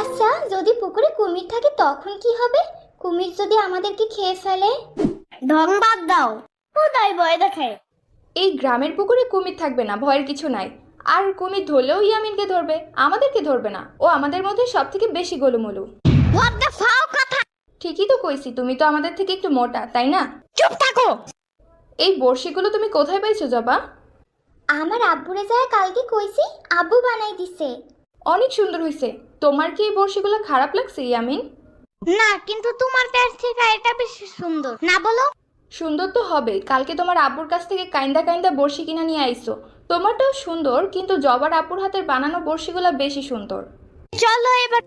আচ্ছা, যদি পুকুরে কুমির থাকে তখন কি হবে? কুমির যদি আমাদেরকে খেয়ে ফেলে? ঢং বাদ দাও, কোথায় ভয় দেখায়? এই গ্রামের পুকুরে কুমির থাকবে না, ভয়ের কিছু নাই। আর কুমির ধরলেও ইয়ামিনকে ধরবে, আমাদেরকে ধরবে না। ও আমাদের মধ্যে সব থেকে বেশি গোলুমলু। হোয়াট দ্য ফাও কথা। ঠিকই তো কইছি, তুমি তো আমাদের থেকে একটু মোটা, তাই না? চুপ থাকো। এই বড়শিগুলো তুমি কোথায় পাইছো জবা? আমার আব্বুরে যায় কালকে কইছি, আব্বু বানাই দিছে। অনেক সুন্দর হয়েছে। তোমার কি এই বড়শিগুলো খারাপ লাগছে ইয়ামিন? না, কিন্তু তোমার কাছ থেকে এটা বেশি সুন্দর না, বলো? সুন্দর তো হবে। কালকে তোমার আব্বুর কাছ থেকে কাইন্দা কাইন্দা বড়শি কিনা নিয়ে আইছো। তোমারটাও সুন্দর, কিন্তু জবার আব্বুর হাতের বানানো বড়শিগুলো বেশি সুন্দর। চলো এবার।